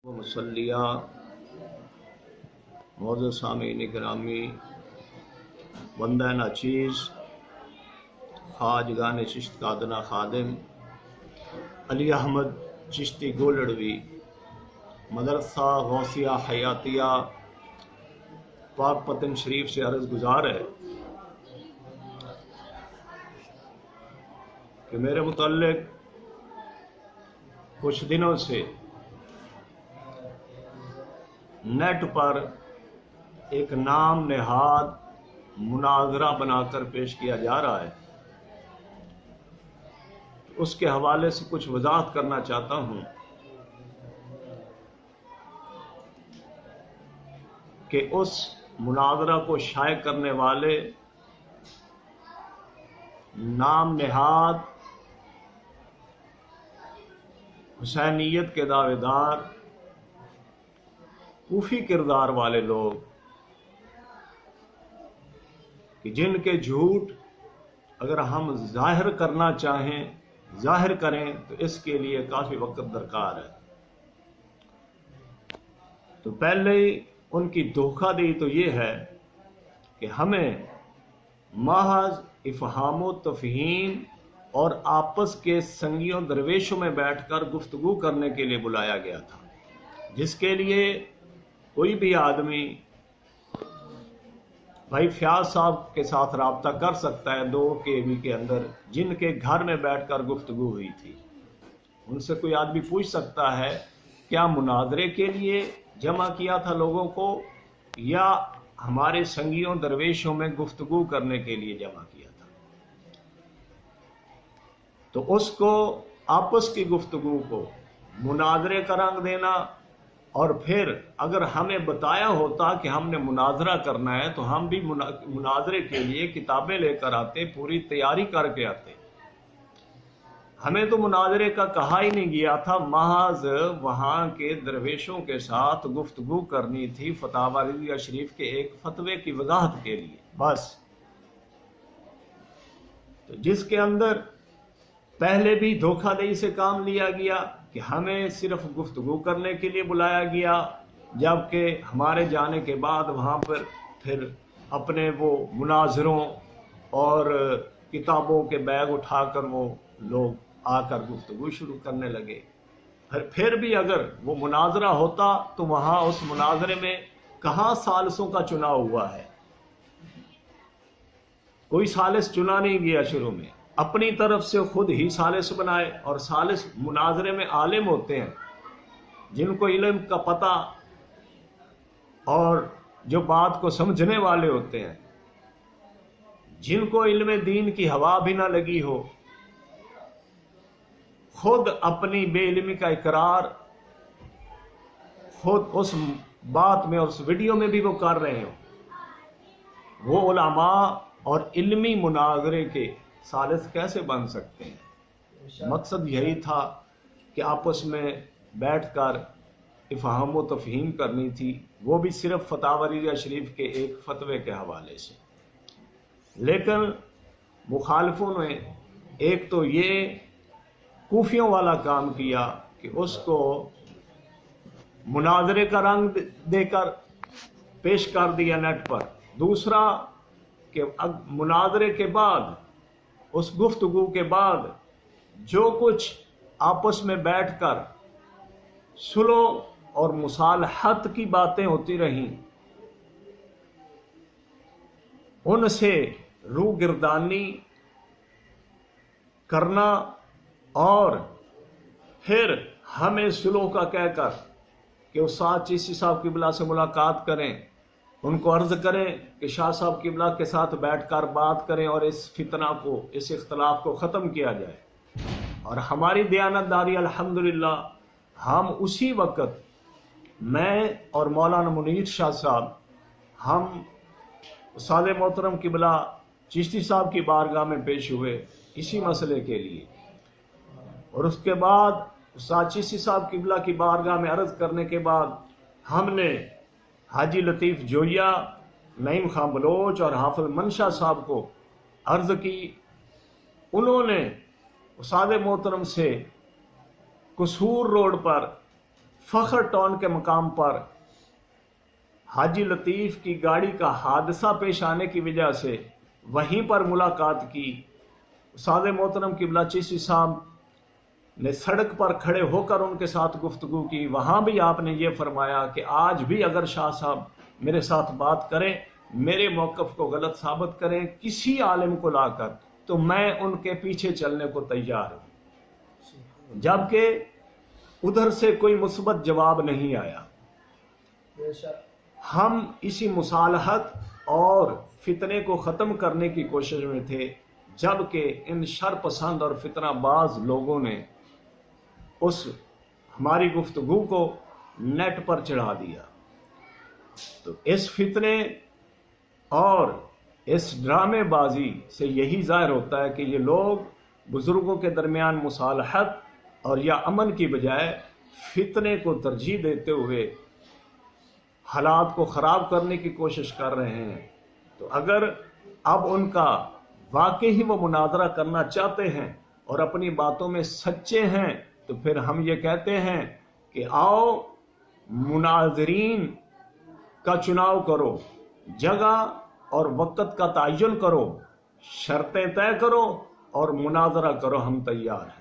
मुसल्लिया मौजूद सामीन ग्रामी बंदा नाचीज़ खाजगान चिश्त कादना खादिम अली अहमद चिश्ती गोलड़वी मदरसा गौसिया हयातिया पाक पतन शरीफ से अर्ज़ गुजार है कि मेरे मुतल्लिक कुछ दिनों से नेट पर एक नाम नेहाद मुनाजरा बनाकर पेश किया जा रहा है। उसके हवाले से कुछ वजाहत करना चाहता हूं कि उस मुनाजरा को शाये करने वाले नाम नेहाद हुसैनियत के दावेदार कूफी किरदार वाले लोग कि जिनके झूठ अगर हम जाहिर करना चाहें जाहिर करें तो इसके लिए काफी वक्त दरकार है। तो पहले उनकी धोखाधड़ी तो ये है कि हमें महज इफ़हाम तफ़हीम और आपस के संगियों दरवेशों में बैठकर गुफ्तगू करने के लिए बुलाया गया था, जिसके लिए कोई भी आदमी भाई फयाज साहब के साथ राब्ता कर सकता है 2 KB के अंदर, जिनके घर में बैठकर गुफ्तगू हुई थी। उनसे कोई आदमी पूछ सकता है क्या मुनाजरे के लिए जमा किया था लोगों को या हमारे संगियों दरवेशों में गुफ्तगू करने के लिए जमा किया था। तो उसको आपस की गुफ्तगू को मुनाजरे का रंग देना, और फिर अगर हमें बताया होता कि हमने मुनाजरा करना है तो हम भी मुनाजरे के लिए किताबें लेकर आते, पूरी तैयारी करके आते। हमें तो मुनाजरे का कहा ही नहीं गया था, महज वहां के दरवेशों के साथ गुफ्तगू करनी थी फतावा रिज़विया शरीफ के एक फतवे की वजाहत के लिए बस। तो जिसके अंदर पहले भी धोखाधड़ी से काम लिया गया कि हमें सिर्फ गुफ्तगू करने के लिए बुलाया गया, जबकि हमारे जाने के बाद वहाँ पर फिर अपने वो मुनाजरों और किताबों के बैग उठाकर वो लोग आकर गुफ्तगू शुरू करने लगे। फिर भी अगर वो मुनाजरा होता तो वहाँ उस मुनाजरे में कहाँ सालिसों का चुनाव हुआ है? कोई सालिस चुना नहीं गया शुरू में, अपनी तरफ से खुद ही सालिस बनाए। और सालिस मुनाजरे में आलिम होते हैं, जिनको इल्म का पता और जो बात को समझने वाले होते हैं, जिनको इल्म दीन की हवा भी ना लगी हो, खुद अपनी बेइल्मी का इकरार खुद उस बात में और उस वीडियो में भी वो कर रहे हो। वो उलमा और इल्मी मुनाजरे के सालिस कैसे बन सकते हैं? मकसद यही था कि आपस में बैठकर इफ़हाम व तफ़हीम करनी थी, वो भी सिर्फ फतावा रिज़विया शरीफ के एक फतवे के हवाले से। लेकिन मुखालिफों ने एक तो ये कूफियों वाला काम किया कि उसको मुनाजरे का रंग देकर पेश कर दिया नेट पर। दूसरा कि मुनाजरे के बाद, उस गुफ्तगू के बाद जो कुछ आपस में बैठकर सुलह और मुसालहत की बातें होती रहीं, उनसे रूगिरदानी करना और फिर हमें सुलह का कहकर कि उस्ताद चिश्ती साहब क़िबला से मुलाकात करें, उनको अर्ज करें कि शाह साहब क़िबला के साथ बैठकर बात करें और इस फितना को, इस इख्तलाफ को ख़त्म किया जाए। और हमारी दयानतदारी अल्हम्दुलिल्लाह, हम उसी वक़्त मैं और मौलाना मुनीर शाह साहब, हम उस्ताद मोहतरम क़िबला चिश्ती साहब की बारगाह में पेश हुए इसी मसले के लिए। और उसके बाद उस्ताद चिश्ती साहब क़िबला की बारगाह में अर्ज़ करने के बाद हमने हाजी लतीफ़ जोया, नईम खान बलोच और हाफिज मंशा साहब को अर्ज़ की। उन्होंने उस्ताद मोहतरम से कसूर रोड पर फखर टाउन के मकाम पर हाजी लतीफ़ की गाड़ी का हादसा पेश आने की वजह से वहीं पर मुलाकात की। उस्ताद मोहतरम क़िबला चिश्ती साहब ने सड़क पर खड़े होकर उनके साथ गुफ्तगू की। वहाँ भी आपने ये फरमाया कि आज भी अगर शाह साहब मेरे साथ बात करें, मेरे मौक़िफ़ को गलत साबित करें किसी आलिम को लाकर, तो मैं उनके पीछे चलने को तैयार हूँ। जबकि उधर से कोई मुस्बत जवाब नहीं आया। हम इसी मुसालहत और फितने को ख़त्म करने की कोशिश में थे, जबकि इन शरपसंद और फितनाबाज लोगों ने उस हमारी गुफ्तगू को नेट पर चढ़ा दिया। तो इस फितने और इस ड्रामेबाजी से यही ज़ाहिर होता है कि ये लोग बुज़ुर्गों के दरमियान मुसालहत और या अमन की बजाय फितने को तरजीह देते हुए हालात को ख़राब करने की कोशिश कर रहे हैं। तो अगर अब उनका वाकई ही वो मुनाजरा करना चाहते हैं और अपनी बातों में सच्चे हैं, तो फिर हम ये कहते हैं कि आओ मुनाजरीन का चुनाव करो, जगह और वक़्त का तयन करो, शर्तें तय करो और मुनाजरा करो, हम तैयार हैं।